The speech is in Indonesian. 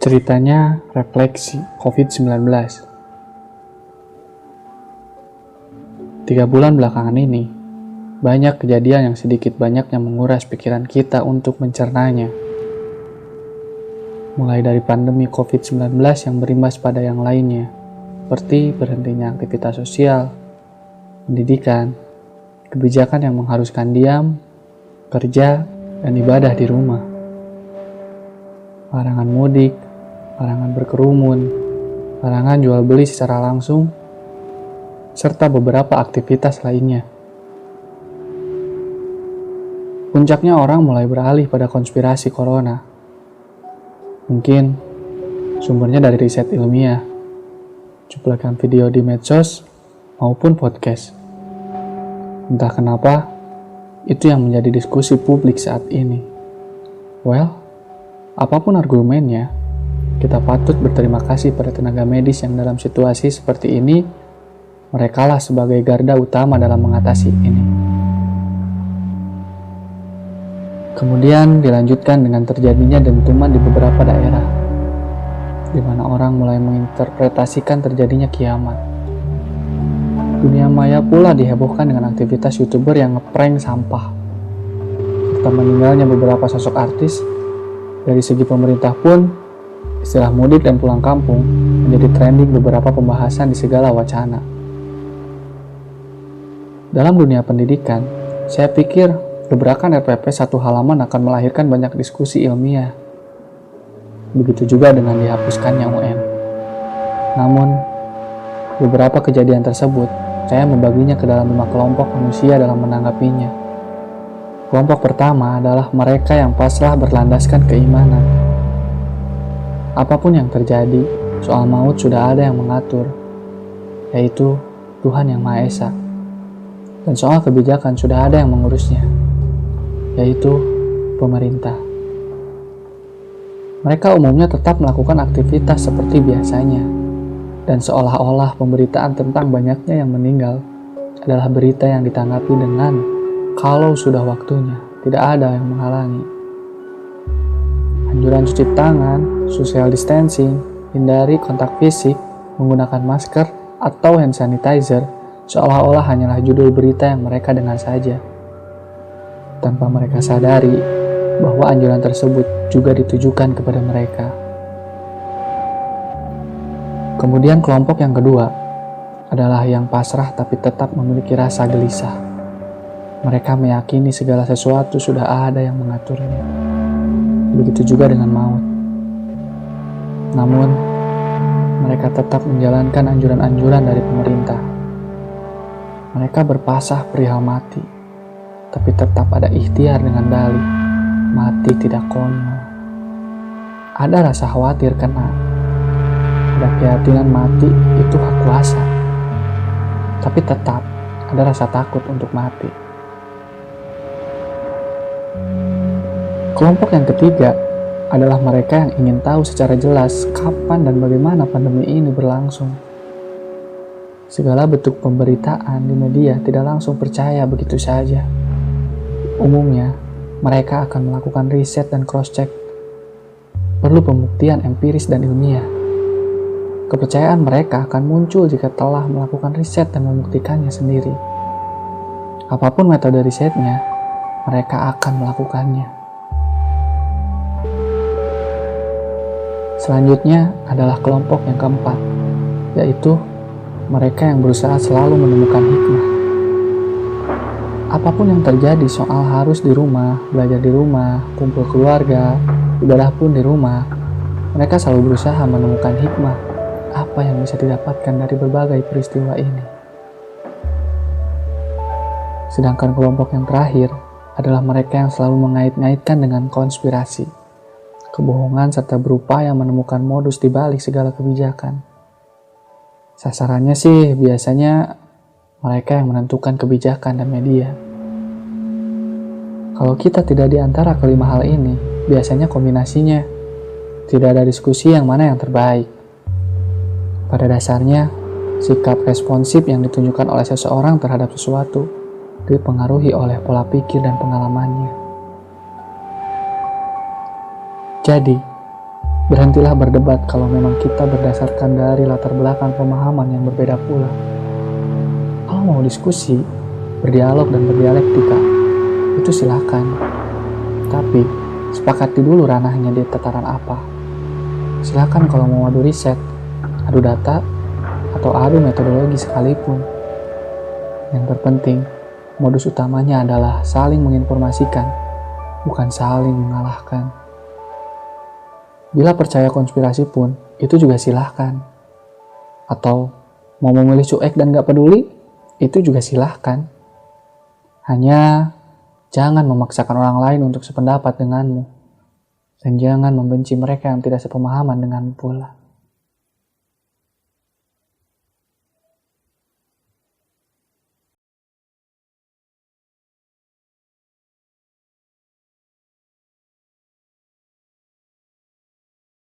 Ceritanya refleksi COVID-19. 3 bulan belakangan ini, banyak kejadian yang sedikit banyaknya menguras pikiran kita untuk mencernanya. Mulai dari pandemi COVID-19 yang berimbas pada yang lainnya, seperti berhentinya aktivitas sosial, pendidikan, kebijakan yang mengharuskan diam, kerja, dan ibadah di rumah. Larangan mudik, larangan berkerumun, larangan jual beli secara langsung, serta beberapa aktivitas lainnya. Puncaknya orang mulai beralih pada konspirasi corona. Mungkin sumbernya dari riset ilmiah, cuplikan video di medsos, maupun podcast. Entah kenapa, itu yang menjadi diskusi publik saat ini. Well, apapun argumennya, kita patut berterima kasih pada tenaga medis yang dalam situasi seperti ini, merekalah sebagai garda utama dalam mengatasi ini. Kemudian dilanjutkan dengan terjadinya dentuman di beberapa daerah, di mana orang mulai menginterpretasikan terjadinya kiamat. Dunia maya pula dihebohkan dengan aktivitas YouTuber yang ngeprank sampah, serta meninggalnya beberapa sosok artis. Dari segi pemerintah pun, istilah mudik dan pulang kampung menjadi trending beberapa pembahasan di segala wacana. Dalam dunia pendidikan, saya pikir gebrakan RPP 1 halaman akan melahirkan banyak diskusi ilmiah. Begitu juga dengan dihapuskannya UN. Namun, beberapa kejadian tersebut, saya membaginya ke dalam 5 kelompok manusia dalam menanggapinya. Kelompok pertama adalah mereka yang pasrah berlandaskan keimanan. Apapun yang terjadi, soal maut sudah ada yang mengatur, yaitu Tuhan Yang Maha Esa. Dan soal kebijakan sudah ada yang mengurusnya, yaitu pemerintah. Mereka umumnya tetap melakukan aktivitas seperti biasanya, dan seolah-olah pemberitaan tentang banyaknya yang meninggal adalah berita yang ditanggapi dengan kalau sudah waktunya, tidak ada yang menghalangi. Anjuran cuci tangan, social distancing, hindari kontak fisik, menggunakan masker atau hand sanitizer seolah-olah hanyalah judul berita yang mereka dengar saja, tanpa mereka sadari bahwa anjuran tersebut juga ditujukan kepada mereka. Kemudian kelompok yang kedua adalah yang pasrah tapi tetap memiliki rasa gelisah. Mereka meyakini segala sesuatu sudah ada yang mengaturnya. Begitu juga dengan maut. Namun, mereka tetap menjalankan anjuran-anjuran dari pemerintah. Mereka berpasah perihal mati, tapi tetap ada ikhtiar dengan dalih, mati tidak konyol. Ada rasa khawatir kena, ada keyakinan mati itu hak kuasa, tapi tetap ada rasa takut untuk mati. Kelompok yang ketiga adalah mereka yang ingin tahu secara jelas kapan dan bagaimana pandemi ini berlangsung. Segala bentuk pemberitaan di media tidak langsung percaya begitu saja. Umumnya, mereka akan melakukan riset dan cross-check. Perlu pembuktian empiris dan ilmiah. Kepercayaan mereka akan muncul jika telah melakukan riset dan membuktikannya sendiri. Apapun metode risetnya, mereka akan melakukannya. Selanjutnya adalah kelompok yang keempat, yaitu mereka yang berusaha selalu menemukan hikmah. Apapun yang terjadi soal harus di rumah, belajar di rumah, kumpul keluarga, ibadah pun di rumah, mereka selalu berusaha menemukan hikmah apa yang bisa didapatkan dari berbagai peristiwa ini. Sedangkan kelompok yang terakhir adalah mereka yang selalu mengait-ngaitkan dengan konspirasi, kebohongan serta berupaya menemukan modus di balik segala kebijakan. Sasarannya sih biasanya mereka yang menentukan kebijakan dan media. Kalau kita tidak di antara kelima hal ini, biasanya kombinasinya tidak ada diskusi yang mana yang terbaik. Pada dasarnya, sikap responsif yang ditunjukkan oleh seseorang terhadap sesuatu dipengaruhi oleh pola pikir dan pengalamannya. Jadi, Berhentilah berdebat kalau memang kita berdasarkan dari latar belakang pemahaman yang berbeda pula. Kalau mau diskusi, berdialog dan berdialektika, itu silakan. Tapi, sepakati dulu ranahnya di tataran apa. Silakan kalau mau adu riset, adu data, atau adu metodologi sekalipun. Yang terpenting, modus utamanya adalah saling menginformasikan, bukan saling mengalahkan. Bila percaya konspirasi pun, itu juga silahkan. Atau mau memilih cuek dan gak peduli, itu juga silahkan. Hanya jangan memaksakan orang lain untuk sependapat denganmu. Dan jangan membenci mereka yang tidak sepemahaman denganmu pula.